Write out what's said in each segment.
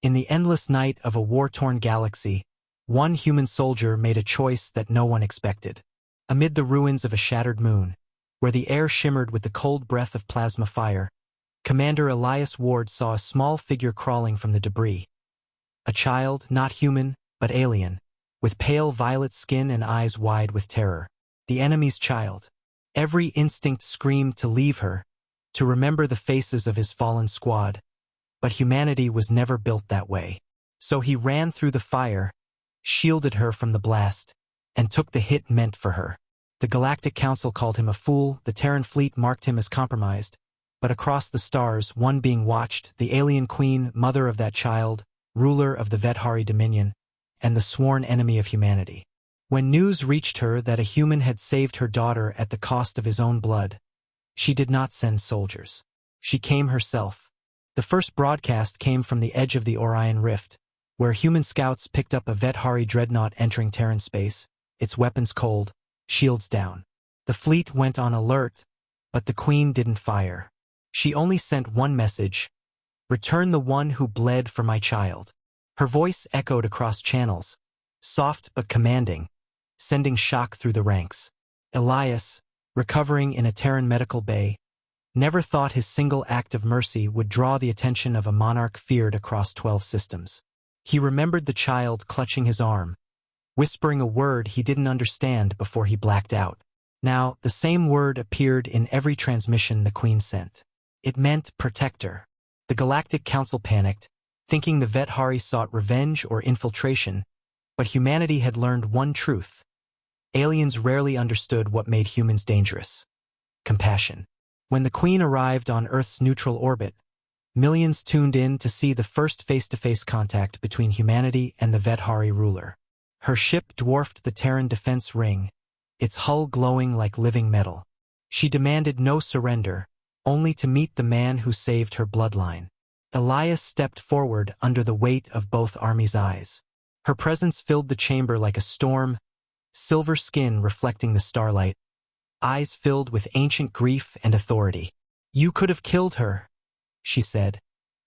In the endless night of a war-torn galaxy, one human soldier made a choice that no one expected. Amid the ruins of a shattered moon, where the air shimmered with the cold breath of plasma fire, Commander Elias Ward saw a small figure crawling from the debris. A child, not human, but alien, with pale violet skin and eyes wide with terror. The enemy's child. Every instinct screamed to leave her, to remember the faces of his fallen squad. But humanity was never built that way. So he ran through the fire, shielded her from the blast, and took the hit meant for her. The Galactic Council called him a fool, the Terran fleet marked him as compromised, but across the stars, one being watched, the alien queen, mother of that child, ruler of the Vethari Dominion, and the sworn enemy of humanity. When news reached her that a human had saved her daughter at the cost of his own blood, she did not send soldiers. She came herself. The first broadcast came from the edge of the Orion Rift, where human scouts picked up a Vethari dreadnought entering Terran space, its weapons cold, shields down. The fleet went on alert, but the Queen didn't fire. She only sent one message: "Return the one who bled for my child." Her voice echoed across channels, soft but commanding, sending shock through the ranks. Elias, recovering in a Terran medical bay, never thought his single act of mercy would draw the attention of a monarch feared across 12 systems. He remembered the child clutching his arm, whispering a word he didn't understand before he blacked out. Now, the same word appeared in every transmission the Queen sent. It meant protector. The Galactic Council panicked, thinking the Vethari sought revenge or infiltration, but humanity had learned one truth. Aliens rarely understood what made humans dangerous: compassion. When the Queen arrived on Earth's neutral orbit, millions tuned in to see the first face-to-face contact between humanity and the Vethari ruler. Her ship dwarfed the Terran defense ring, its hull glowing like living metal. She demanded no surrender, only to meet the man who saved her bloodline. Elias stepped forward under the weight of both armies' eyes. Her presence filled the chamber like a storm, silver skin reflecting the starlight, eyes filled with ancient grief and authority. "You could have killed her," she said,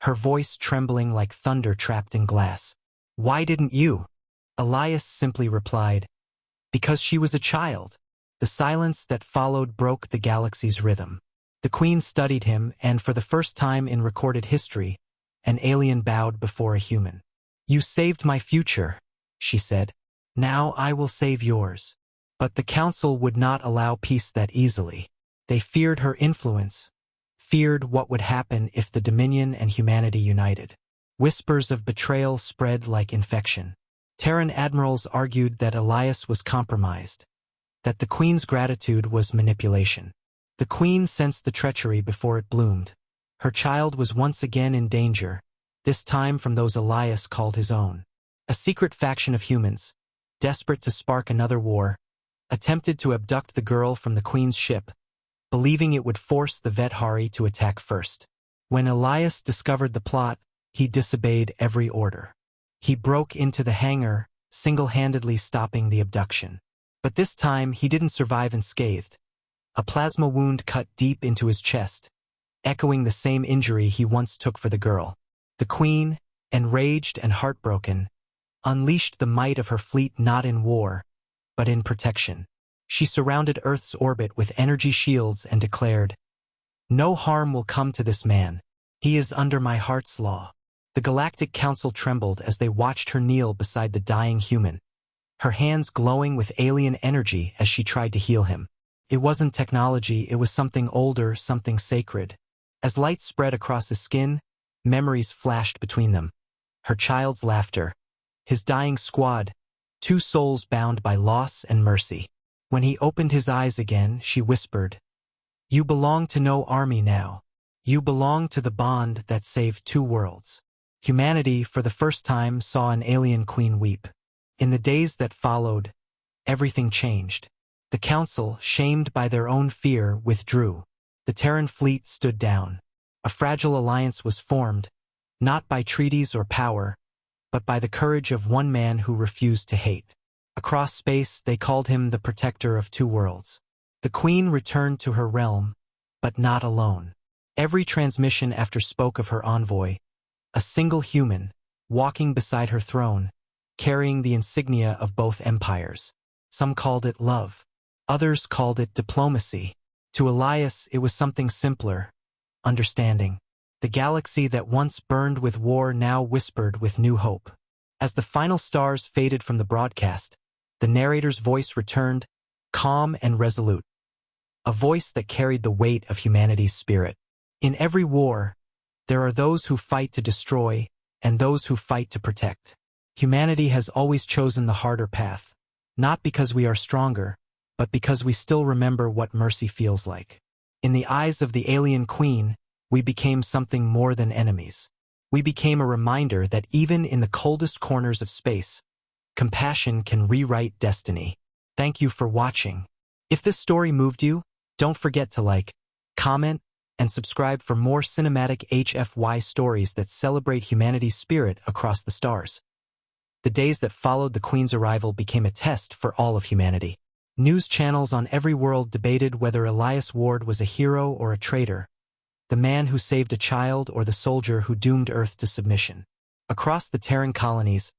her voice trembling like thunder trapped in glass. "Why didn't you?" Elias simply replied, "Because she was a child." The silence that followed broke the galaxy's rhythm. The Queen studied him, and for the first time in recorded history, an alien bowed before a human. "You saved my future," she said. "Now I will save yours." But the Council would not allow peace that easily. They feared her influence, feared what would happen if the Dominion and humanity united. Whispers of betrayal spread like infection. Terran admirals argued that Elias was compromised, that the Queen's gratitude was manipulation. The Queen sensed the treachery before it bloomed. Her child was once again in danger, this time from those Elias called his own. A secret faction of humans, desperate to spark another war, attempted to abduct the girl from the Queen's ship, believing it would force the Vethari to attack first. When Elias discovered the plot, he disobeyed every order. He broke into the hangar, single-handedly stopping the abduction. But this time, he didn't survive unscathed. A plasma wound cut deep into his chest, echoing the same injury he once took for the girl. The Queen, enraged and heartbroken, unleashed the might of her fleet not in war, but in protection. She surrounded Earth's orbit with energy shields and declared, "No harm will come to this man. He is under my heart's law." The Galactic Council trembled as they watched her kneel beside the dying human, her hands glowing with alien energy as she tried to heal him. It wasn't technology, it was something older, something sacred. As light spread across his skin, memories flashed between them. Her child's laughter, his dying squad, two souls bound by loss and mercy. When he opened his eyes again, she whispered, "You belong to no army now. You belong to the bond that saved two worlds." Humanity, for the first time, saw an alien queen weep. In the days that followed, everything changed. The Council, shamed by their own fear, withdrew. The Terran fleet stood down. A fragile alliance was formed, not by treaties or power, but by the courage of one man who refused to hate. Across space, they called him the protector of two worlds. The Queen returned to her realm, but not alone. Every transmission after spoke of her envoy, a single human, walking beside her throne, carrying the insignia of both empires. Some called it love. Others called it diplomacy. To Elias, it was something simpler: understanding. The galaxy that once burned with war now whispered with new hope. As the final stars faded from the broadcast, the narrator's voice returned, calm and resolute. A voice that carried the weight of humanity's spirit. In every war, there are those who fight to destroy and those who fight to protect. Humanity has always chosen the harder path, not because we are stronger, but because we still remember what mercy feels like. In the eyes of the alien queen, we became something more than enemies. We became a reminder that even in the coldest corners of space, compassion can rewrite destiny. Thank you for watching. If this story moved you, don't forget to like, comment, and subscribe for more cinematic HFY stories that celebrate humanity's spirit across the stars. The days that followed the Queen's arrival became a test for all of humanity. News channels on every world debated whether Elias Ward was a hero or a traitor, the man who saved a child or the soldier who doomed Earth to submission. Across the Terran colonies,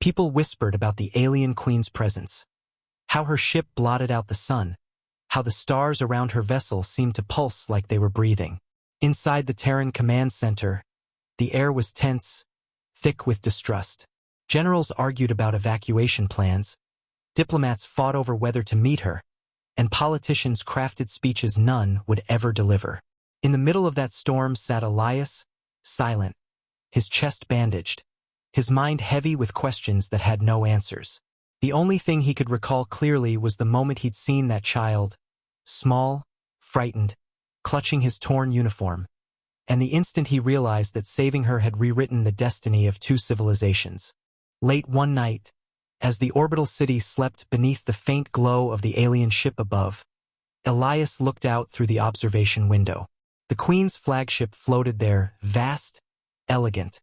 people whispered about the alien Queen's presence, how her ship blotted out the sun, how the stars around her vessel seemed to pulse like they were breathing. Inside the Terran command center, the air was tense, thick with distrust. Generals argued about evacuation plans, diplomats fought over whether to meet her, and politicians crafted speeches none would ever deliver. In the middle of that storm sat Elias, silent, his chest bandaged, his mind heavy with questions that had no answers. The only thing he could recall clearly was the moment he'd seen that child, small, frightened, clutching his torn uniform, and the instant he realized that saving her had rewritten the destiny of two civilizations. Late one night, as the orbital city slept beneath the faint glow of the alien ship above, Elias looked out through the observation window. The Queen's flagship floated there, vast, elegant,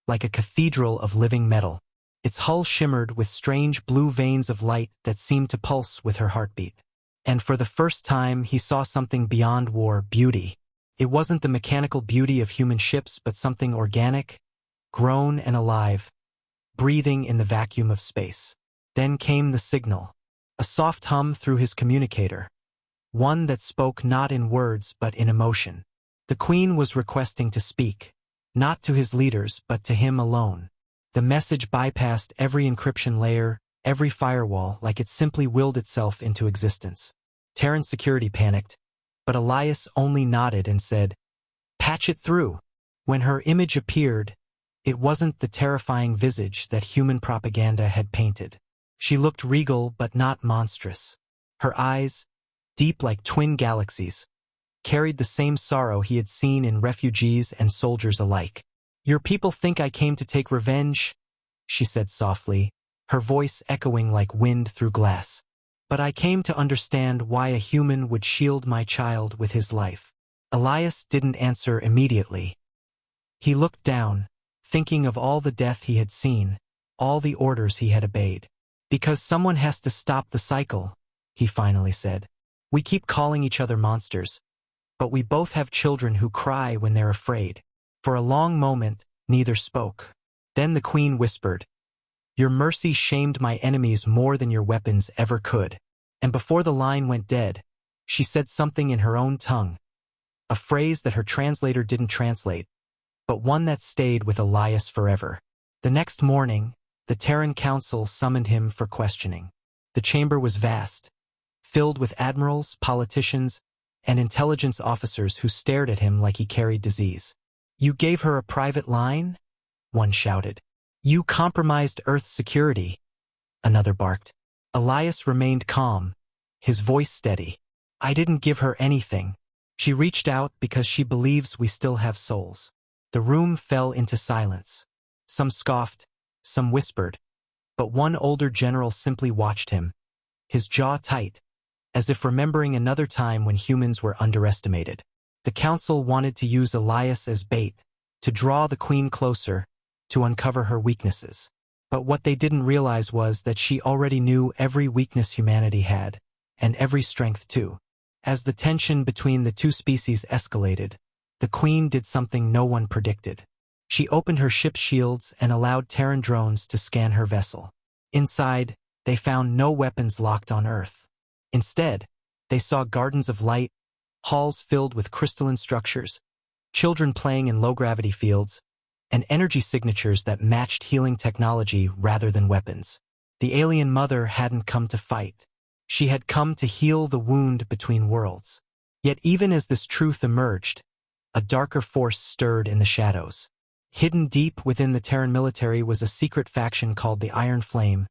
like a cathedral of living metal. Its hull shimmered with strange blue veins of light that seemed to pulse with her heartbeat. And for the first time, he saw something beyond war: beauty. It wasn't the mechanical beauty of human ships, but something organic, grown and alive, breathing in the vacuum of space. Then came the signal, a soft hum through his communicator, one that spoke not in words but in emotion. The Queen was requesting to speak, not to his leaders but to him alone. The message bypassed every encryption layer, every firewall, like it simply willed itself into existence. Terran security panicked, but Elias only nodded and said, "Patch it through." When her image appeared, it wasn't the terrifying visage that human propaganda had painted. She looked regal but not monstrous. Her eyes, deep like twin galaxies, carried the same sorrow he had seen in refugees and soldiers alike. "Your people think I came to take revenge," she said softly, her voice echoing like wind through glass. "But I came to understand why a human would shield my child with his life." Elias didn't answer immediately. He looked down, thinking of all the death he had seen, all the orders he had obeyed. "Because someone has to stop the cycle," he finally said. "We keep calling each other monsters, but we both have children who cry when they're afraid." For a long moment, neither spoke. Then the Queen whispered, "Your mercy shamed my enemies more than your weapons ever could." And before the line went dead, she said something in her own tongue, a phrase that her translator didn't translate, but one that stayed with Elias forever. The next morning, the Terran Council summoned him for questioning. The chamber was vast, filled with admirals, politicians, and intelligence officers who stared at him like he carried disease. "You gave her a private line?" one shouted. "You compromised Earth's security," another barked. Elias remained calm, his voice steady. "I didn't give her anything. She reached out because she believes we still have souls." The room fell into silence. Some scoffed, some whispered, but one older general simply watched him, his jaw tight, as if remembering another time when humans were underestimated. The council wanted to use Elias as bait, to draw the Queen closer, to uncover her weaknesses. But what they didn't realize was that she already knew every weakness humanity had, and every strength too. As the tension between the two species escalated, the Queen did something no one predicted. She opened her ship's shields and allowed Terran drones to scan her vessel. Inside, they found no weapons locked on Earth. Instead, they saw gardens of light, halls filled with crystalline structures, children playing in low-gravity fields, and energy signatures that matched healing technology rather than weapons. The alien mother hadn't come to fight. She had come to heal the wound between worlds. Yet even as this truth emerged, a darker force stirred in the shadows. Hidden deep within the Terran military was a secret faction called the Iron Flame,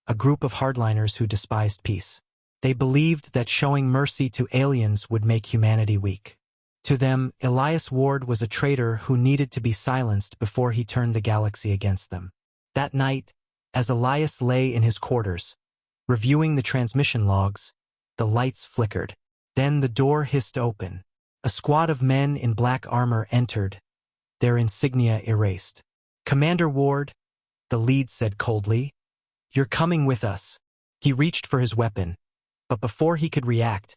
a group of hardliners who despised peace. They believed that showing mercy to aliens would make humanity weak. To them, Elias Ward was a traitor who needed to be silenced before he turned the galaxy against them. That night, as Elias lay in his quarters, reviewing the transmission logs, the lights flickered. Then the door hissed open. A squad of men in black armor entered, their insignia erased. "Commander Ward," the lead said coldly, "you're coming with us." He reached for his weapon, but before he could react,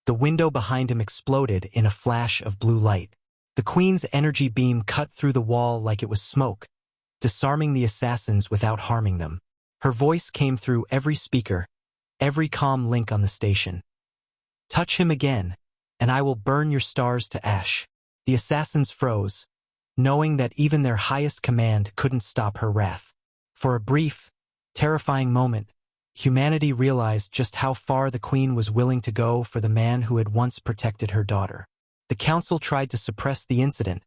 the window behind him exploded in a flash of blue light. The Queen's energy beam cut through the wall like it was smoke, disarming the assassins without harming them. Her voice came through every speaker, every comm link on the station. "Touch him again, and I will burn your stars to ash." The assassins froze, knowing that even their highest command couldn't stop her wrath. For a brief, terrifying moment, humanity realized just how far the Queen was willing to go for the man who had once protected her daughter. The Council tried to suppress the incident,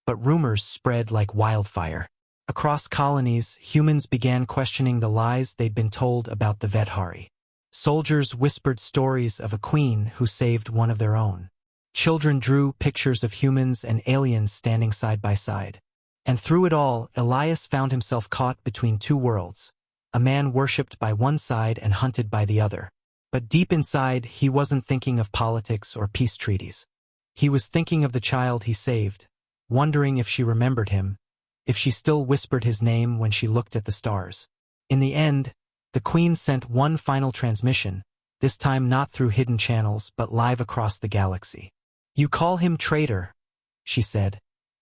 but rumors spread like wildfire. Across colonies, humans began questioning the lies they'd been told about the Vethari. Soldiers whispered stories of a queen who saved one of their own. Children drew pictures of humans and aliens standing side by side. And through it all, Elias found himself caught between two worlds, a man worshipped by one side and hunted by the other. But deep inside, he wasn't thinking of politics or peace treaties. He was thinking of the child he saved, wondering if she remembered him, if she still whispered his name when she looked at the stars. In the end, the Queen sent one final transmission, this time not through hidden channels but live across the galaxy. "You call him traitor," she said,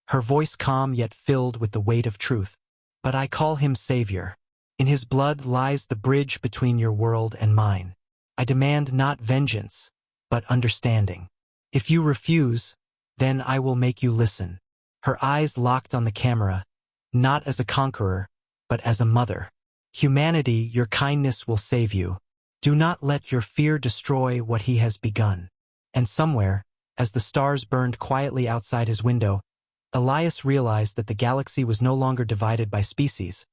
her voice calm yet filled with the weight of truth. "But I call him savior. In his blood lies the bridge between your world and mine. I demand not vengeance, but understanding. If you refuse, then I will make you listen." Her eyes locked on the camera, not as a conqueror, but as a mother. "Humanity, your kindness will save you. Do not let your fear destroy what he has begun." And somewhere, as the stars burned quietly outside his window, Elias realized that the galaxy was no longer divided by species,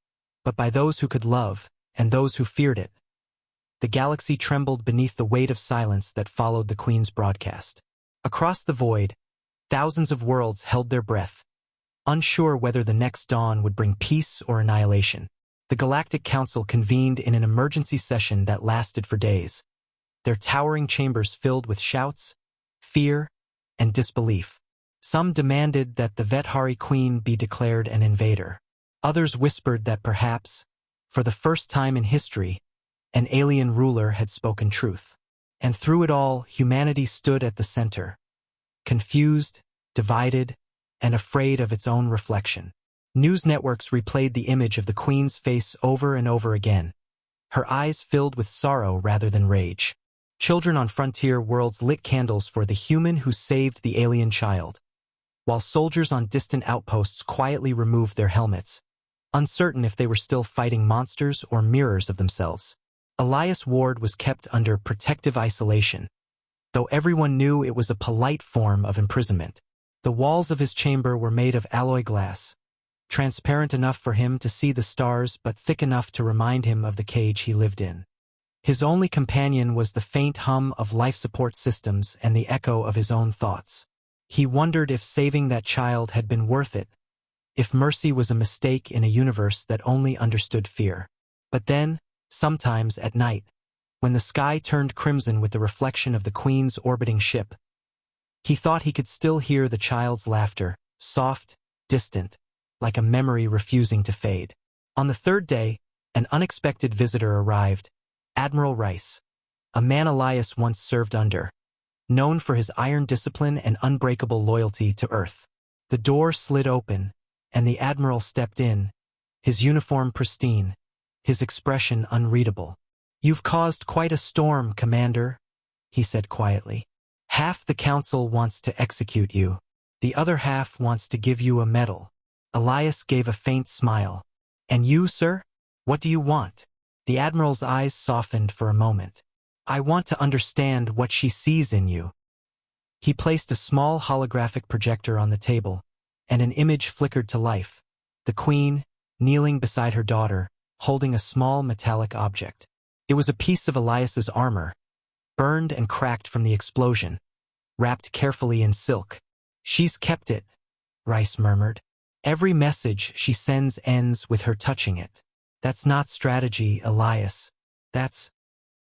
but by those who could love and those who feared it. The galaxy trembled beneath the weight of silence that followed the Queen's broadcast. Across the void, thousands of worlds held their breath, unsure whether the next dawn would bring peace or annihilation. The Galactic Council convened in an emergency session that lasted for days, their towering chambers filled with shouts, fear, and disbelief. Some demanded that the Vethari Queen be declared an invader. Others whispered that perhaps, for the first time in history, an alien ruler had spoken truth. And through it all, humanity stood at the center, confused, divided, and afraid of its own reflection. News networks replayed the image of the Queen's face over and over again, her eyes filled with sorrow rather than rage. Children on frontier worlds lit candles for the human who saved the alien child, while soldiers on distant outposts quietly removed their helmets, uncertain if they were still fighting monsters or mirrors of themselves. Elias Ward was kept under protective isolation, though everyone knew it was a polite form of imprisonment. The walls of his chamber were made of alloy glass, transparent enough for him to see the stars but thick enough to remind him of the cage he lived in. His only companion was the faint hum of life support systems and the echo of his own thoughts. He wondered if saving that child had been worth it, if mercy was a mistake in a universe that only understood fear. But then, sometimes at night, when the sky turned crimson with the reflection of the Queen's orbiting ship, he thought he could still hear the child's laughter, soft, distant, like a memory refusing to fade. On the third day, an unexpected visitor arrived, Admiral Rice, a man Elias once served under, known for his iron discipline and unbreakable loyalty to Earth. The door slid open, and the Admiral stepped in, his uniform pristine, his expression unreadable. "You've caused quite a storm, Commander," he said quietly. "Half the Council wants to execute you. The other half wants to give you a medal." Elias gave a faint smile. "And you, sir? What do you want?" The Admiral's eyes softened for a moment. "I want to understand what she sees in you." He placed a small holographic projector on the table, and an image flickered to life. The Queen, kneeling beside her daughter, holding a small metallic object. It was a piece of Elias's armor, burned and cracked from the explosion, wrapped carefully in silk. "She's kept it," Rice murmured. "Every message she sends ends with her touching it. That's not strategy, Elias. That's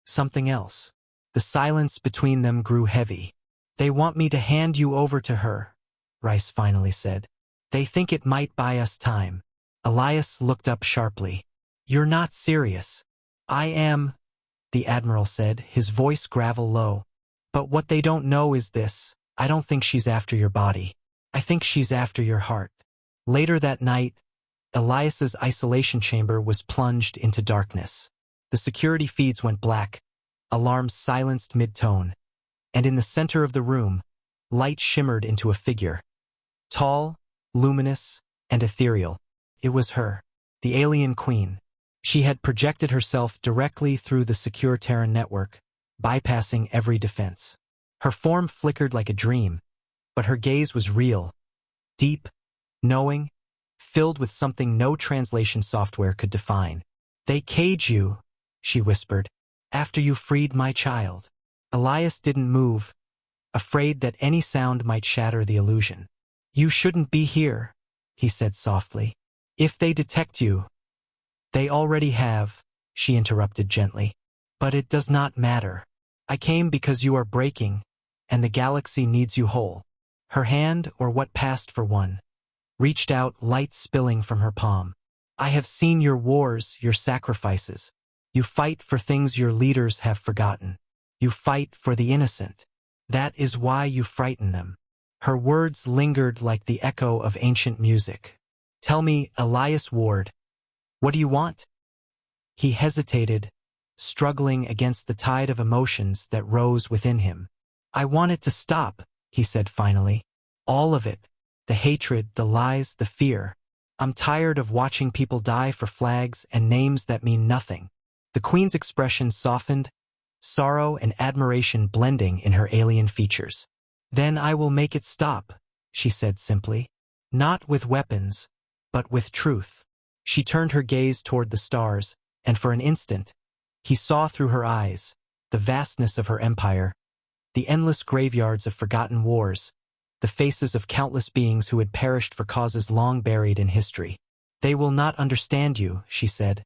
something else." The silence between them grew heavy. "They want me to hand you over to her," Rice finally said. "They think it might buy us time." Elias looked up sharply. "You're not serious." "I am," the Admiral said, his voice gravel low. "But what they don't know is this. I don't think she's after your body. I think she's after your heart." Later that night, Elias's isolation chamber was plunged into darkness. The security feeds went black, alarms silenced mid-tone, and in the center of the room, light shimmered into a figure. Tall, luminous, and ethereal. It was her, the alien queen. She had projected herself directly through the secure Terran network, bypassing every defense. Her form flickered like a dream, but her gaze was real, deep, knowing, filled with something no translation software could define. "They cage you," she whispered, "after you freed my child." Elias didn't move, afraid that any sound might shatter the illusion. "You shouldn't be here," he said softly. "If they detect you—" "They already have," she interrupted gently. "But it does not matter. I came because you are breaking, and the galaxy needs you whole." Her hand, or what passed for one, reached out, light spilling from her palm. "I have seen your wars, your sacrifices. You fight for things your leaders have forgotten. You fight for the innocent. That is why you frighten them." Her words lingered like the echo of ancient music. "Tell me, Elias Ward, what do you want?" He hesitated, struggling against the tide of emotions that rose within him. "I want it to stop," he said finally. "All of it. The hatred, the lies, the fear. I'm tired of watching people die for flags and names that mean nothing." The Queen's expression softened, sorrow and admiration blending in her alien features. "Then I will make it stop," she said simply. "Not with weapons, but with truth." She turned her gaze toward the stars, and for an instant, he saw through her eyes the vastness of her empire, the endless graveyards of forgotten wars, the faces of countless beings who had perished for causes long buried in history. "They will not understand you," she said,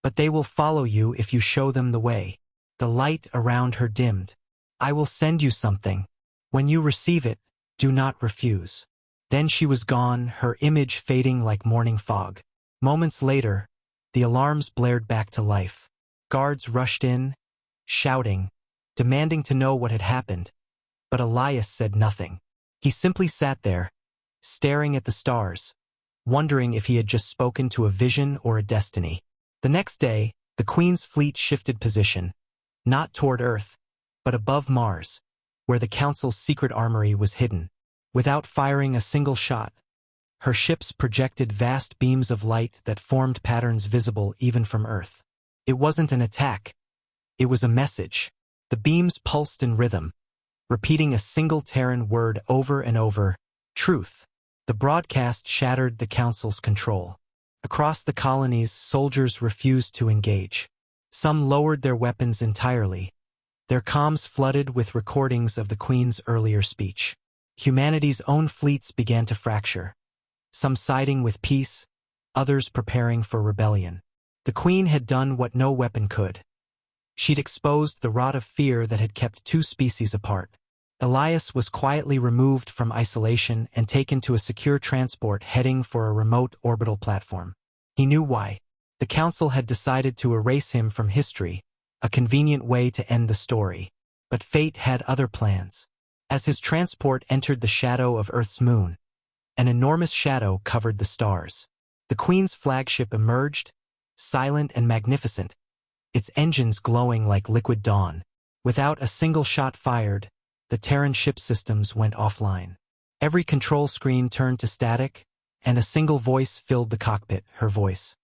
"but they will follow you if you show them the way." The light around her dimmed. "I will send you something. When you receive it, do not refuse." Then she was gone, her image fading like morning fog. Moments later, the alarms blared back to life. Guards rushed in, shouting, demanding to know what had happened, but Elias said nothing. He simply sat there, staring at the stars, wondering if he had just spoken to a vision or a destiny. The next day, the Queen's fleet shifted position, not toward Earth, but above Mars, where the Council's secret armory was hidden. Without firing a single shot, her ships projected vast beams of light that formed patterns visible even from Earth. It wasn't an attack. It was a message. The beams pulsed in rhythm, repeating a single Terran word over and over: truth. The broadcast shattered the Council's control. Across the colonies, soldiers refused to engage. Some lowered their weapons entirely. Their comms flooded with recordings of the Queen's earlier speech. Humanity's own fleets began to fracture, some siding with peace, others preparing for rebellion. The Queen had done what no weapon could. She'd exposed the rot of fear that had kept two species apart. Elias was quietly removed from isolation and taken to a secure transport heading for a remote orbital platform. He knew why. The Council had decided to erase him from history, a convenient way to end the story. But fate had other plans. As his transport entered the shadow of Earth's moon, An enormous shadow covered the stars. The Queen's flagship emerged, silent and magnificent, its engines glowing like liquid dawn. Without a single shot fired, the Terran ship systems went offline. Every control screen turned to static, and a single voice filled the cockpit, her voice.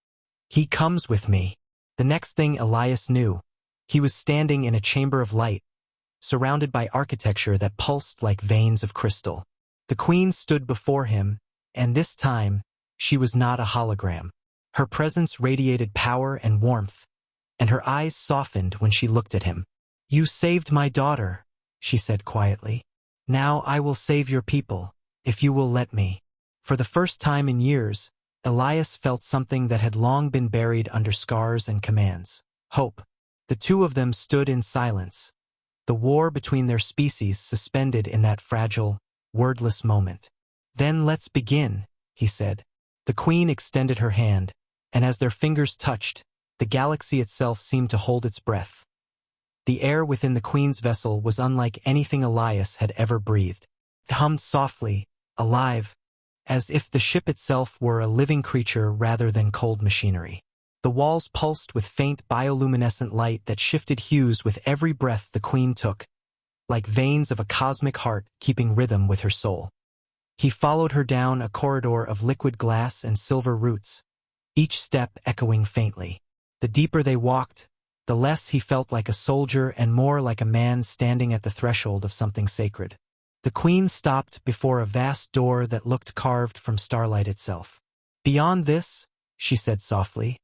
"He comes with me." The next thing Elias knew, he was standing in a chamber of light, surrounded by architecture that pulsed like veins of crystal. The Queen stood before him, and this time, she was not a hologram. Her presence radiated power and warmth, and her eyes softened when she looked at him. "You saved my daughter," she said quietly. "Now I will save your people, if you will let me." For the first time in years, Elias felt something that had long been buried under scars and commands: hope. The two of them stood in silence, the war between their species suspended in that fragile, wordless moment. "Then let's begin," he said. The Queen extended her hand, and as their fingers touched, the galaxy itself seemed to hold its breath. The air within the Queen's vessel was unlike anything Elias had ever breathed. It hummed softly, alive, as if the ship itself were a living creature rather than cold machinery. The walls pulsed with faint bioluminescent light that shifted hues with every breath the Queen took, like veins of a cosmic heart keeping rhythm with her soul. He followed her down a corridor of liquid glass and silver roots, each step echoing faintly. The deeper they walked, the less he felt like a soldier and more like a man standing at the threshold of something sacred. The Queen stopped before a vast door that looked carved from starlight itself. "Beyond this," she said softly,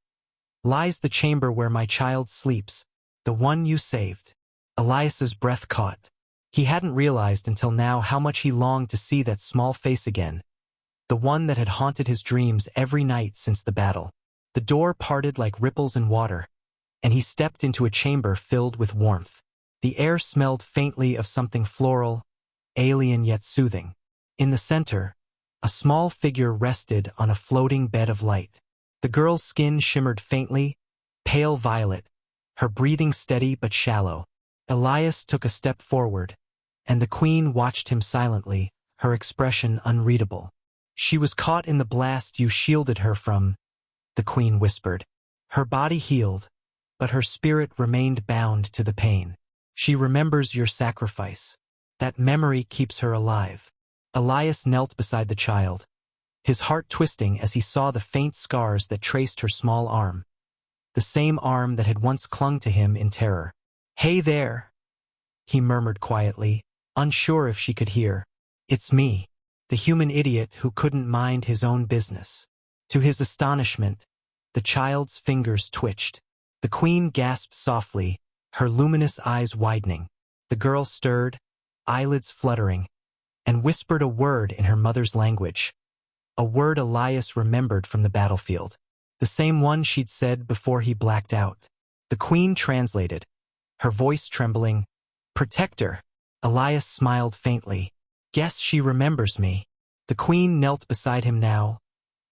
"lies the chamber where my child sleeps, the one you saved." Elias's breath caught. He hadn't realized until now how much he longed to see that small face again, the one that had haunted his dreams every night since the battle. The door parted like ripples in water, and he stepped into a chamber filled with warmth. The air smelled faintly of something floral, alien yet soothing. In the center, a small figure rested on a floating bed of light. The girl's skin shimmered faintly, pale violet, her breathing steady but shallow. Elias took a step forward, and the Queen watched him silently, her expression unreadable. "She was caught in the blast you shielded her from," the Queen whispered. "Her body healed, but her spirit remained bound to the pain. She remembers your sacrifice. That memory keeps her alive." Elias knelt beside the child, his heart twisting as he saw the faint scars that traced her small arm, the same arm that had once clung to him in terror. "Hey there," he murmured quietly, unsure if she could hear. "It's me, the human idiot who couldn't mind his own business." To his astonishment, the child's fingers twitched. The Queen gasped softly, her luminous eyes widening. The girl stirred, eyelids fluttering, and whispered a word in her mother's language, a word Elias remembered from the battlefield, the same one she'd said before he blacked out. The Queen translated, her voice trembling. "Protector." Elias smiled faintly. "Guess she remembers me." The Queen knelt beside him now,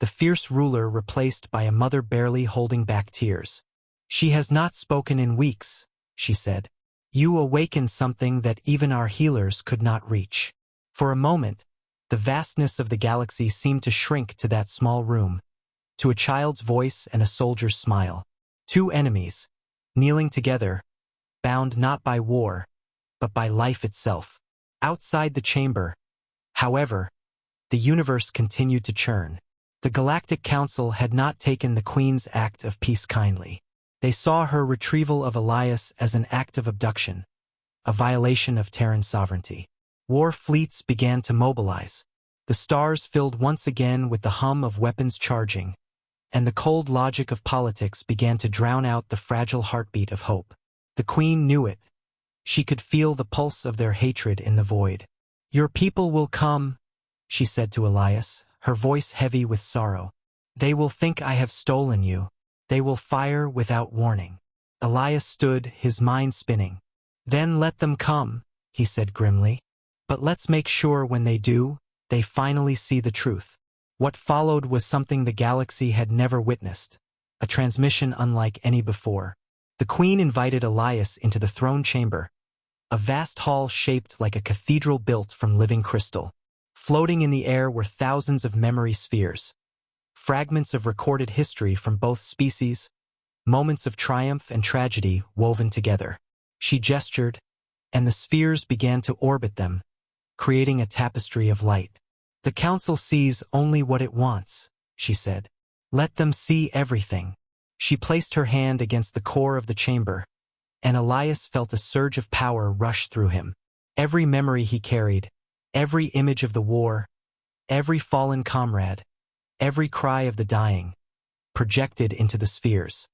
the fierce ruler replaced by a mother barely holding back tears. "She has not spoken in weeks," she said. "You awakened something that even our healers could not reach." For a moment, the vastness of the galaxy seemed to shrink to that small room, to a child's voice and a soldier's smile. Two enemies, kneeling together, bound not by war, but by life itself. Outside the chamber, however, the universe continued to churn. The Galactic Council had not taken the Queen's act of peace kindly. They saw her retrieval of Elias as an act of abduction, a violation of Terran sovereignty. War fleets began to mobilize. The stars filled once again with the hum of weapons charging, and the cold logic of politics began to drown out the fragile heartbeat of hope. The Queen knew it. She could feel the pulse of their hatred in the void. "Your people will come," she said to Elias, her voice heavy with sorrow. "They will think I have stolen you. They will fire without warning." Elias stood, his mind spinning. "Then let them come," he said grimly. "But let's make sure when they do, they finally see the truth." What followed was something the galaxy had never witnessed, a transmission unlike any before. The Queen invited Elias into the throne chamber, a vast hall shaped like a cathedral built from living crystal. Floating in the air were thousands of memory spheres, fragments of recorded history from both species, moments of triumph and tragedy woven together. She gestured, and the spheres began to orbit them, creating a tapestry of light. "The council sees only what it wants," she said. "Let them see everything." She placed her hand against the core of the chamber, and Elias felt a surge of power rush through him. Every memory he carried, every image of the war, every fallen comrade, every cry of the dying, projected into the spheres.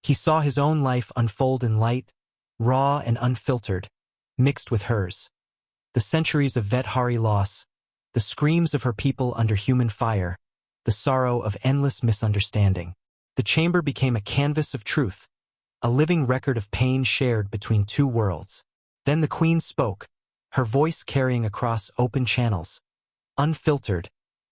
He saw his own life unfold in light, raw and unfiltered, mixed with hers. The centuries of Vethari loss, the screams of her people under human fire, the sorrow of endless misunderstanding. The chamber became a canvas of truth, a living record of pain shared between two worlds. Then the queen spoke, her voice carrying across open channels, unfiltered,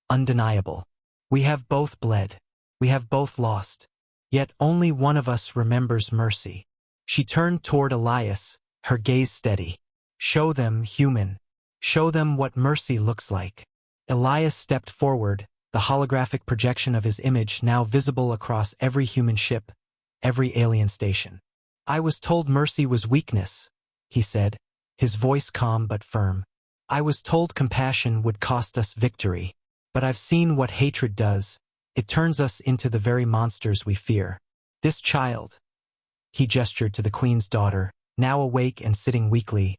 undeniable. "We have both bled. We have both lost. Yet only one of us remembers mercy." She turned toward Elias, her gaze steady. "Show them, human. Show them what mercy looks like." Elias stepped forward, the holographic projection of his image now visible across every human ship, every alien station. "I was told mercy was weakness," he said, his voice calm but firm. "I was told compassion would cost us victory. But I've seen what hatred does. It turns us into the very monsters we fear. This child," he gestured to the queen's daughter, now awake and sitting weakly,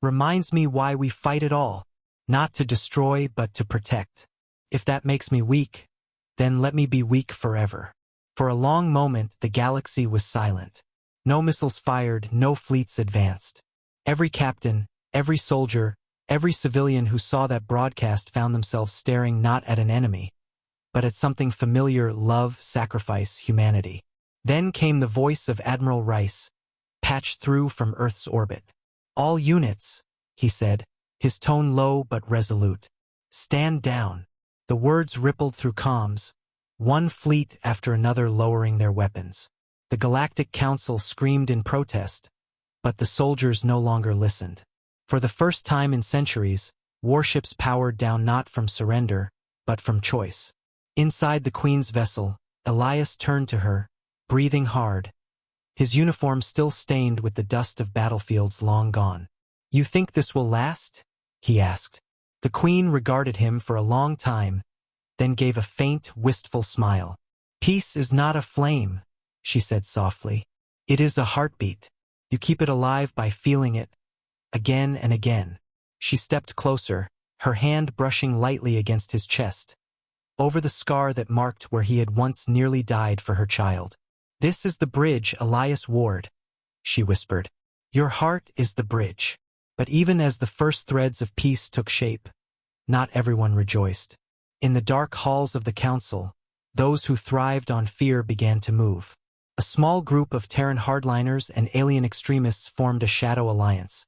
"reminds me why we fight at all. Not to destroy, but to protect. If that makes me weak, then let me be weak forever." For a long moment, the galaxy was silent. No missiles fired, no fleets advanced. Every captain, every soldier, every civilian who saw that broadcast found themselves staring not at an enemy, but at something familiar: love, sacrifice, humanity. Then came the voice of Admiral Rice, patched through from Earth's orbit. "All units," he said, his tone low but resolute. "Stand down." The words rippled through comms, one fleet after another lowering their weapons. The Galactic Council screamed in protest, but the soldiers no longer listened. For the first time in centuries, warships powered down not from surrender, but from choice. Inside the Queen's vessel, Elias turned to her, breathing hard, his uniform still stained with the dust of battlefields long gone. "You think this will last?" he asked. The Queen regarded him for a long time, then gave a faint, wistful smile. "Peace is not a flame," she said softly. "It is a heartbeat. You keep it alive by feeling it, again and again." She stepped closer, her hand brushing lightly against his chest, over the scar that marked where he had once nearly died for her child. "This is the bridge, Elias Ward," she whispered. "Your heart is the bridge." But even as the first threads of peace took shape, not everyone rejoiced. In the dark halls of the council, those who thrived on fear began to move. A small group of Terran hardliners and alien extremists formed a shadow alliance,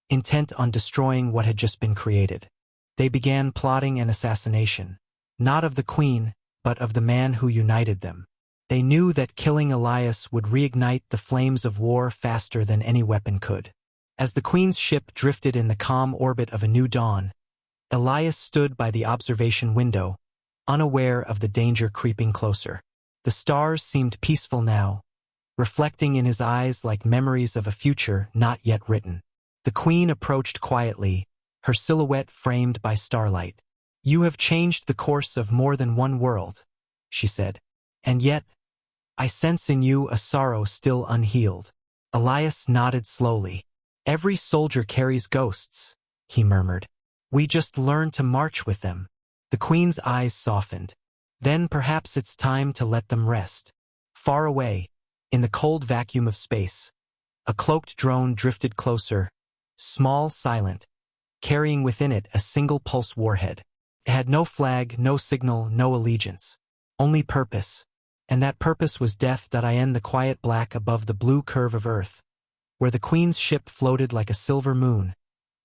intent on destroying what had just been created. They began plotting an assassination, not of the Queen, but of the man who united them. They knew that killing Elias would reignite the flames of war faster than any weapon could. As the Queen's ship drifted in the calm orbit of a new dawn, Elias stood by the observation window, unaware of the danger creeping closer. The stars seemed peaceful now, reflecting in his eyes like memories of a future not yet written. The Queen approached quietly, her silhouette framed by starlight. "You have changed the course of more than one world," she said. "And yet, I sense in you a sorrow still unhealed." Elias nodded slowly. "Every soldier carries ghosts," he murmured. "We just learn to march with them." The Queen's eyes softened. "Then perhaps it's time to let them rest." Far away, in the cold vacuum of space, a cloaked drone drifted closer, small, silent, carrying within it a single pulse warhead. It had no flag, no signal, no allegiance, only purpose. And that purpose was death.in the quiet black above the blue curve of Earth, where the Queen's ship floated like a silver moon.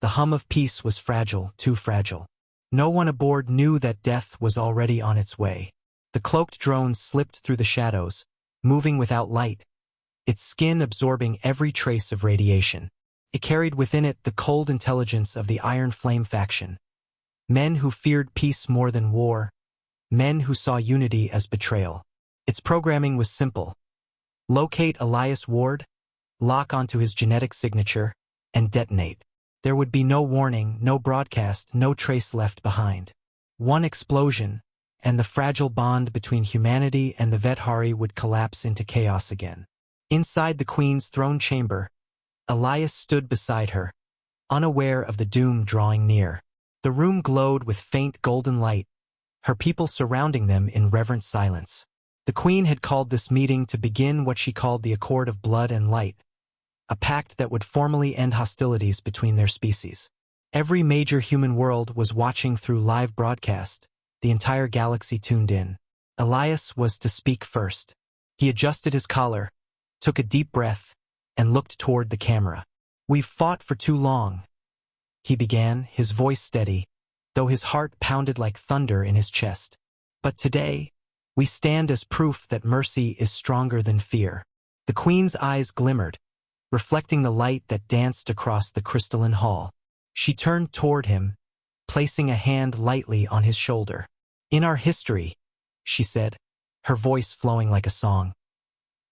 The hum of peace was fragile, too fragile. No one aboard knew that death was already on its way. The cloaked drone slipped through the shadows, moving without light, its skin absorbing every trace of radiation. It carried within it the cold intelligence of the Iron Flame faction, Men who feared peace more than war. Men who saw unity as betrayal. Its programming was simple. Locate Elias Ward, lock onto his genetic signature, and detonate. There would be no warning, no broadcast, no trace left behind. One explosion, and the fragile bond between humanity and the Vethari would collapse into chaos again. Inside the Queen's throne chamber, Elias stood beside her, unaware of the doom drawing near. The room glowed with faint golden light, her people surrounding them in reverent silence. The Queen had called this meeting to begin what she called the Accord of Blood and Light, a pact that would formally end hostilities between their species. Every major human world was watching through live broadcast, the entire galaxy tuned in. Elias was to speak first. He adjusted his collar, took a deep breath, and looked toward the camera. "We've fought for too long," he began, his voice steady, though his heart pounded like thunder in his chest. "But today, we stand as proof that mercy is stronger than fear." The Queen's eyes glimmered, reflecting the light that danced across the crystalline hall. She turned toward him, placing a hand lightly on his shoulder. "In our history," she said, her voice flowing like a song,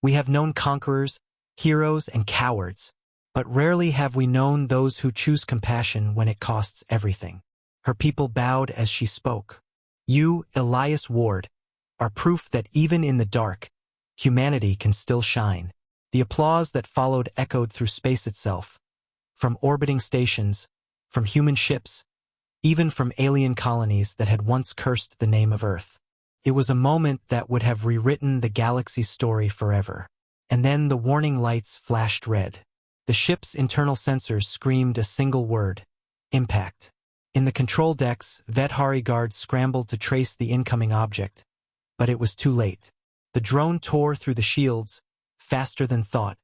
"we have known conquerors, heroes, and cowards, but rarely have we known those who choose compassion when it costs everything." Her people bowed as she spoke. "You, Elias Ward, are proof that even in the dark, humanity can still shine." The applause that followed echoed through space itself, from orbiting stations, from human ships, even from alien colonies that had once cursed the name of Earth. It was a moment that would have rewritten the galaxy's story forever. And then the warning lights flashed red. The ship's internal sensors screamed a single word: impact. In the control decks, Vethari guards scrambled to trace the incoming object, but it was too late. The drone tore through the shields, faster than thought,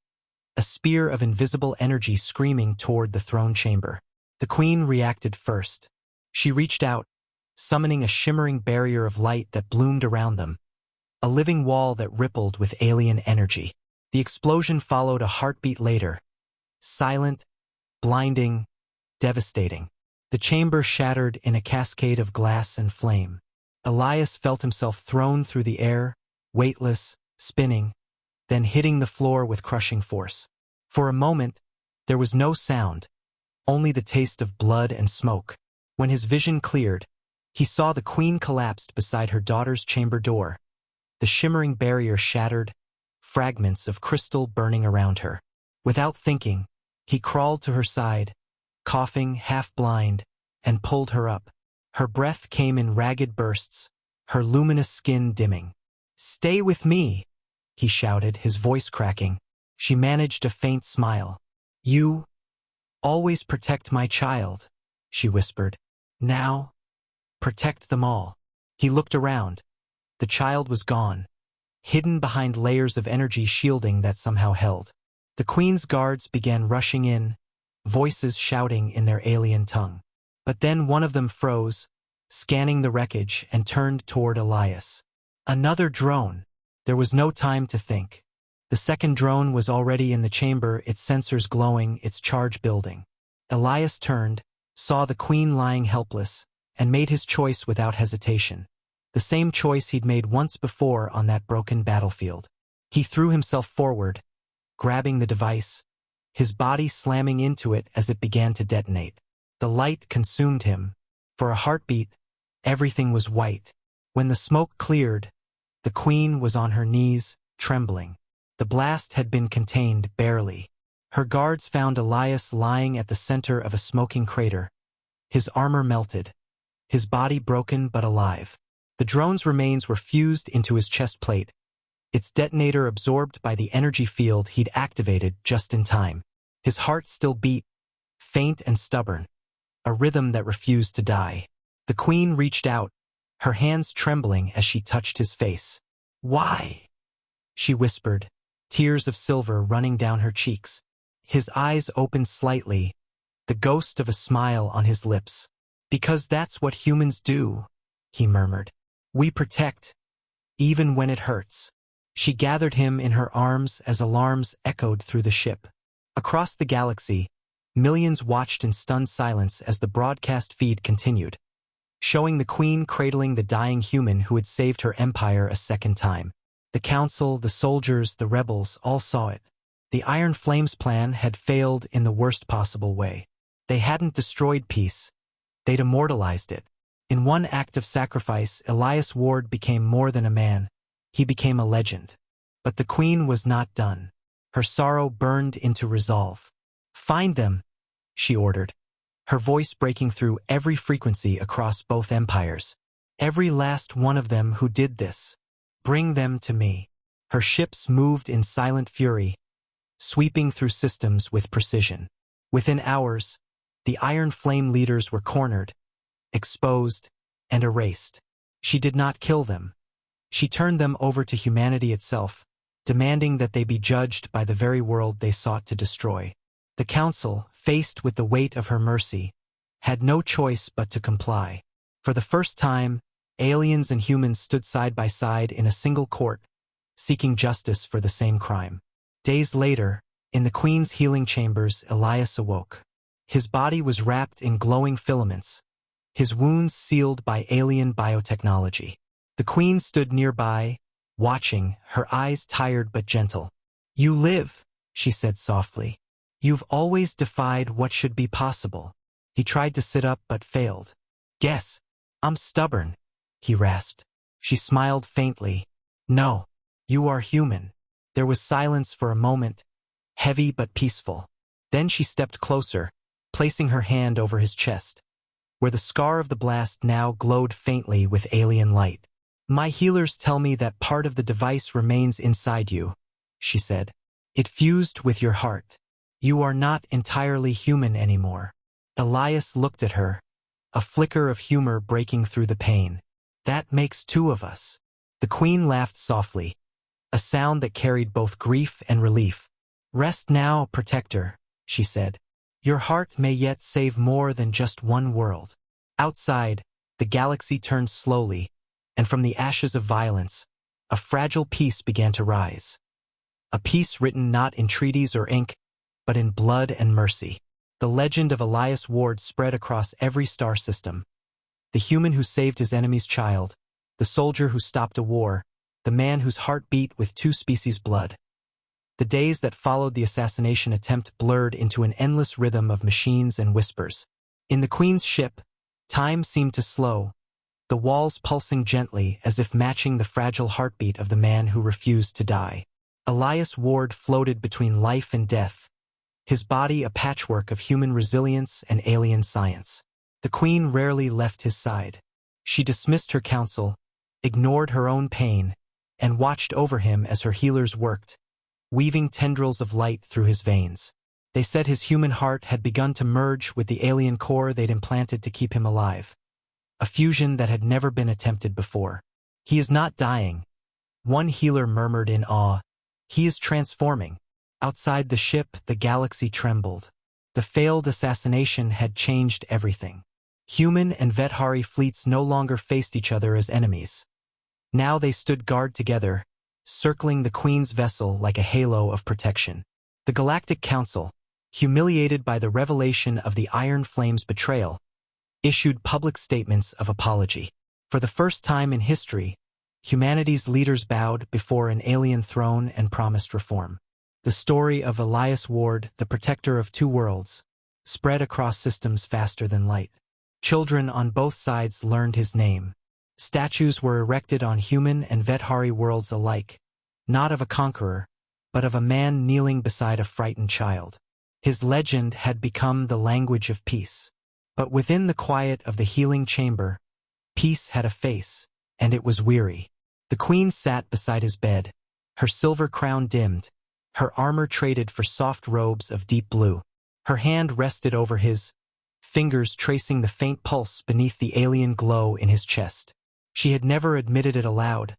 a spear of invisible energy screaming toward the throne chamber. The Queen reacted first. She reached out, summoning a shimmering barrier of light that bloomed around them, a living wall that rippled with alien energy. The explosion followed a heartbeat later, silent, blinding, devastating. The chamber shattered in a cascade of glass and flame. Elias felt himself thrown through the air, weightless, spinning, then hitting the floor with crushing force. For a moment, there was no sound, only the taste of blood and smoke. When his vision cleared, he saw the Queen collapsed beside her daughter's chamber door, the shimmering barrier shattered, fragments of crystal burning around her. Without thinking, he crawled to her side, coughing, half-blind, and pulled her up. Her breath came in ragged bursts, her luminous skin dimming. "Stay with me," he shouted, his voice cracking. She managed a faint smile. "You always protect my child," she whispered. "Now, protect them all." He looked around. The child was gone, hidden behind layers of energy shielding that somehow held. The Queen's guards began rushing in, voices shouting in their alien tongue. But then one of them froze, scanning the wreckage, and turned toward Elias. Another drone. There was no time to think. The second drone was already in the chamber, its sensors glowing, its charge building. Elias turned, saw the Queen lying helpless, and made his choice without hesitation. The same choice he'd made once before on that broken battlefield. He threw himself forward, grabbing the device, his body slamming into it as it began to detonate. The light consumed him. For a heartbeat, everything was white. When the smoke cleared, the Queen was on her knees, trembling. The blast had been contained barely. Her guards found Elias lying at the center of a smoking crater, his armor melted, his body broken but alive. The drone's remains were fused into his chest plate, its detonator absorbed by the energy field he'd activated just in time. His heart still beat, faint and stubborn, a rhythm that refused to die. The Queen reached out, her hands trembling as she touched his face. "Why?" she whispered, tears of silver running down her cheeks. His eyes opened slightly, the ghost of a smile on his lips. "Because that's what humans do," he murmured. "We protect, even when it hurts." She gathered him in her arms as alarms echoed through the ship. Across the galaxy, millions watched in stunned silence as the broadcast feed continued. showing the queen cradling the dying human who had saved her empire a second time. The council, the soldiers, the rebels all saw it. The Iron Flames plan had failed in the worst possible way. They hadn't destroyed peace. They'd immortalized it. In one act of sacrifice, Elias Ward became more than a man. He became a legend. But the queen was not done. Her sorrow burned into resolve. "Find them," she ordered, her voice breaking through every frequency across both empires. "Every last one of them who did this. Bring them to me." Her ships moved in silent fury, sweeping through systems with precision. Within hours, the Iron Flame leaders were cornered, exposed, and erased. She did not kill them. She turned them over to humanity itself, demanding that they be judged by the very world they sought to destroy. The council, faced with the weight of her mercy, had no choice but to comply. For the first time, aliens and humans stood side by side in a single court, seeking justice for the same crime. Days later, in the Queen's healing chambers, Elias awoke. His body was wrapped in glowing filaments, his wounds sealed by alien biotechnology. The Queen stood nearby, watching, her eyes tired but gentle. "You live," she said softly. "You've always defied what should be possible." He tried to sit up but failed. "Guess, I'm stubborn," he rasped. She smiled faintly. "No, you are human." There was silence for a moment, heavy but peaceful. Then she stepped closer, placing her hand over his chest, where the scar of the blast now glowed faintly with alien light. "My healers tell me that part of the device remains inside you," she said. "It fused with your heart. You are not entirely human anymore." Elias looked at her, a flicker of humor breaking through the pain. "That makes two of us." The Queen laughed softly, a sound that carried both grief and relief. "Rest now, protector," she said. "Your heart may yet save more than just one world." Outside, the galaxy turned slowly, and from the ashes of violence, a fragile peace began to rise. A peace written not in treaties or ink, but in blood and mercy. The legend of Elias Ward spread across every star system. The human who saved his enemy's child, the soldier who stopped a war, the man whose heart beat with two species' blood. The days that followed the assassination attempt blurred into an endless rhythm of machines and whispers. In the Queen's ship, time seemed to slow, the walls pulsing gently as if matching the fragile heartbeat of the man who refused to die. Elias Ward floated between life and death, his body a patchwork of human resilience and alien science. The Queen rarely left his side. She dismissed her counsel, ignored her own pain, and watched over him as her healers worked, weaving tendrils of light through his veins. They said his human heart had begun to merge with the alien core they'd implanted to keep him alive, a fusion that had never been attempted before. "He is not dying," one healer murmured in awe. "He is transforming." Outside the ship, the galaxy trembled. The failed assassination had changed everything. Human and Vethari fleets no longer faced each other as enemies. Now they stood guard together, circling the Queen's vessel like a halo of protection. The Galactic Council, humiliated by the revelation of the Iron Flame's betrayal, issued public statements of apology. For the first time in history, humanity's leaders bowed before an alien throne and promised reform. The story of Elias Ward, the protector of two worlds, spread across systems faster than light. Children on both sides learned his name. Statues were erected on human and Vethari worlds alike, not of a conqueror, but of a man kneeling beside a frightened child. His legend had become the language of peace. But within the quiet of the healing chamber, peace had a face, and it was weary. The Queen sat beside his bed, her silver crown dimmed, her armor traded for soft robes of deep blue. Her hand rested over his, fingers tracing the faint pulse beneath the alien glow in his chest. She had never admitted it aloud,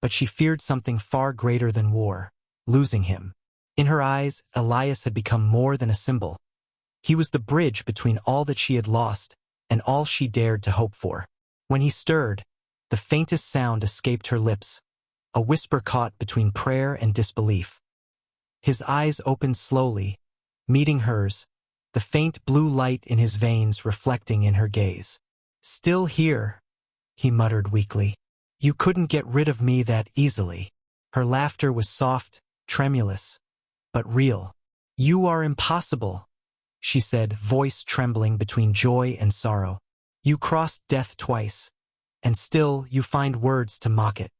but she feared something far greater than war, losing him. In her eyes, Elias had become more than a symbol. He was the bridge between all that she had lost and all she dared to hope for. When he stirred, the faintest sound escaped her lips, a whisper caught between prayer and disbelief. His eyes opened slowly, meeting hers, the faint blue light in his veins reflecting in her gaze. Still here, he muttered weakly. You couldn't get rid of me that easily. Her laughter was soft, tremulous, but real. You are impossible, she said, voice trembling between joy and sorrow. You crossed death twice, and still you find words to mock it.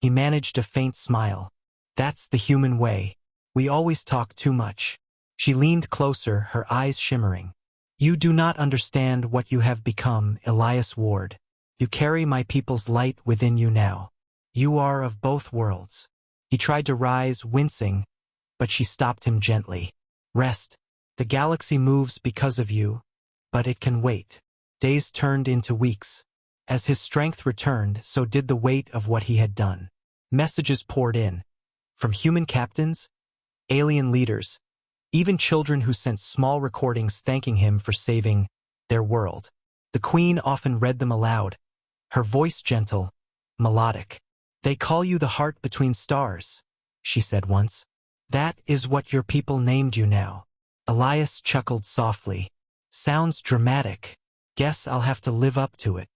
He managed a faint smile. That's the human way. We always talk too much. She leaned closer, her eyes shimmering. You do not understand what you have become, Elias Ward. You carry my people's light within you now. You are of both worlds. He tried to rise, wincing, but she stopped him gently. Rest. The galaxy moves because of you, but it can wait. Days turned into weeks. As his strength returned, so did the weight of what he had done. Messages poured in. From human captains, alien leaders, even children who sent small recordings thanking him for saving their world. The Queen often read them aloud, her voice gentle, melodic. They call you the heart between stars, she said once. That is what your people named you now. Elias chuckled softly. Sounds dramatic. Guess I'll have to live up to it.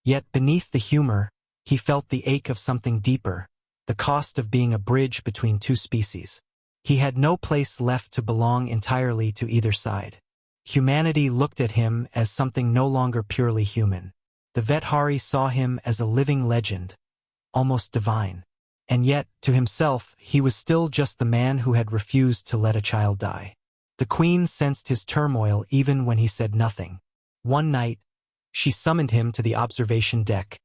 Yet beneath the humor, he felt the ache of something deeper, the cost of being a bridge between two species. He had no place left to belong entirely to either side. Humanity looked at him as something no longer purely human. The Vethari saw him as a living legend, almost divine. And yet, to himself, he was still just the man who had refused to let a child die. The Queen sensed his turmoil even when he said nothing. One night, she summoned him to the observation deck,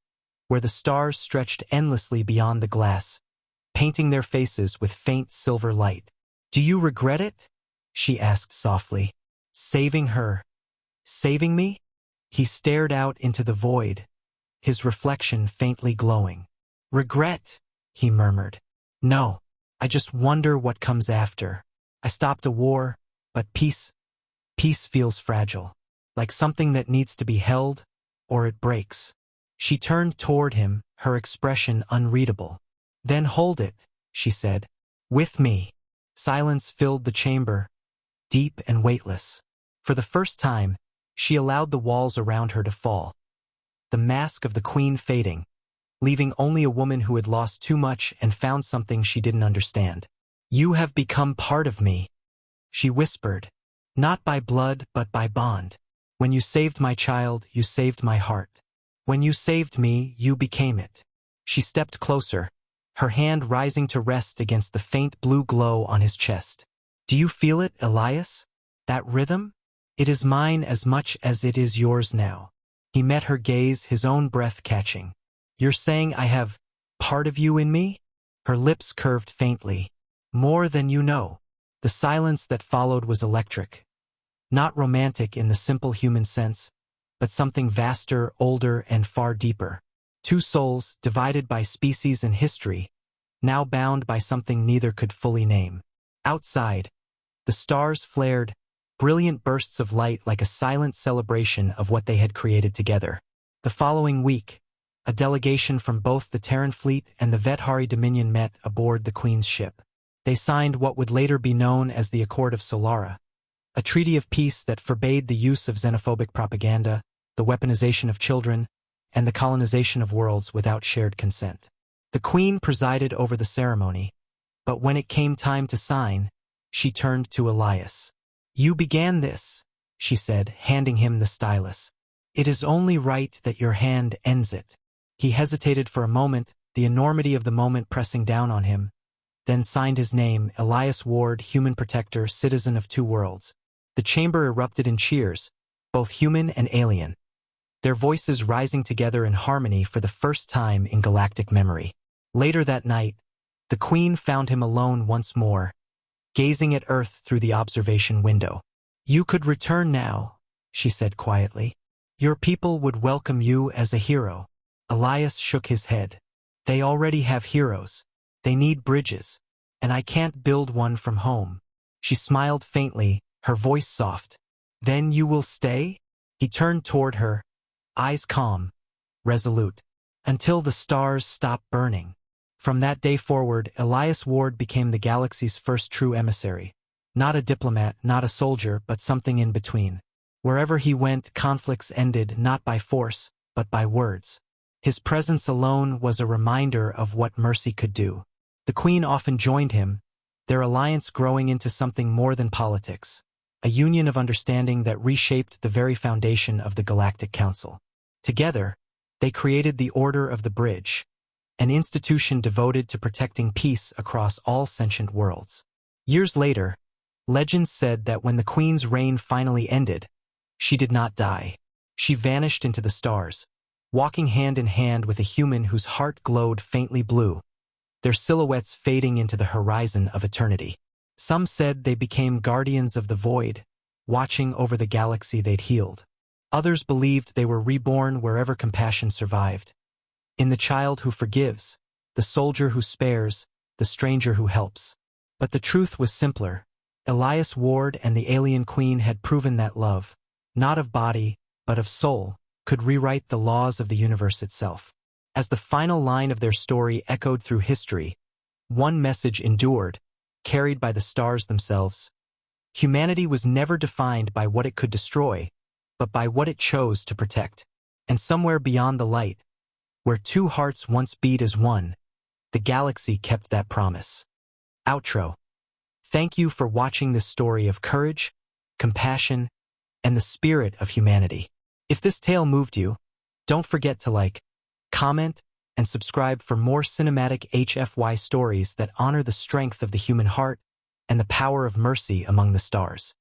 where the stars stretched endlessly beyond the glass, painting their faces with faint silver light. Do you regret it? She asked softly. Saving her. Saving me? He stared out into the void, his reflection faintly glowing. Regret, he murmured. No, I just wonder what comes after. I stopped a war, but peace feels fragile, like something that needs to be held, or it breaks. She turned toward him, her expression unreadable. Then hold it, she said. With me. Silence filled the chamber, deep and weightless. For the first time, she allowed the walls around her to fall, the mask of the Queen fading, leaving only a woman who had lost too much and found something she didn't understand. You have become part of me, she whispered, not by blood but by bond. When you saved my child, you saved my heart. When you saved me, you became it. She stepped closer, her hand rising to rest against the faint blue glow on his chest. Do you feel it, Elias? That rhythm? It is mine as much as it is yours now. He met her gaze, his own breath catching. You're saying I have part of you in me? Her lips curved faintly. More than you know. The silence that followed was electric. Not romantic in the simple human sense, but something vaster, older, and far deeper. Two souls, divided by species and history, now bound by something neither could fully name. Outside, the stars flared, brilliant bursts of light like a silent celebration of what they had created together. The following week, a delegation from both the Terran fleet and the Vethari Dominion met aboard the Queen's ship. They signed what would later be known as the Accord of Solara, a treaty of peace that forbade the use of xenophobic propaganda, the weaponization of children, and the colonization of worlds without shared consent. The Queen presided over the ceremony, but when it came time to sign, she turned to Elias. You began this, she said, handing him the stylus. It is only right that your hand ends it. He hesitated for a moment, the enormity of the moment pressing down on him, then signed his name, Elias Ward, human protector, citizen of two worlds. The chamber erupted in cheers, both human and alien, their voices rising together in harmony for the first time in galactic memory. Later that night, the Queen found him alone once more, gazing at Earth through the observation window. You could return now, she said quietly. Your people would welcome you as a hero. Elias shook his head. They already have heroes. They need bridges, and I can't build one from home. She smiled faintly, her voice soft. Then you will stay? He turned toward her, eyes calm, resolute, until the stars stop burning. From that day forward, Elias Ward became the galaxy's first true emissary. Not a diplomat, not a soldier, but something in between. Wherever he went, conflicts ended not by force, but by words. His presence alone was a reminder of what mercy could do. The Queen often joined him, their alliance growing into something more than politics, a union of understanding that reshaped the very foundation of the Galactic Council. Together, they created the Order of the Bridge, an institution devoted to protecting peace across all sentient worlds. Years later, legends said that when the Queen's reign finally ended, she did not die. She vanished into the stars, walking hand in hand with a human whose heart glowed faintly blue, their silhouettes fading into the horizon of eternity. Some said they became guardians of the void, watching over the galaxy they'd healed. Others believed they were reborn wherever compassion survived. In the child who forgives, the soldier who spares, the stranger who helps. But the truth was simpler. Elias Ward and the alien queen had proven that love, not of body, but of soul, could rewrite the laws of the universe itself. As the final line of their story echoed through history, one message endured, carried by the stars themselves. Humanity was never defined by what it could destroy, but by what it chose to protect. And somewhere beyond the light, where two hearts once beat as one, the galaxy kept that promise. Outro. Thank you for watching this story of courage, compassion, and the spirit of humanity. If this tale moved you, don't forget to like, comment, and subscribe for more cinematic HFY stories that honor the strength of the human heart and the power of mercy among the stars.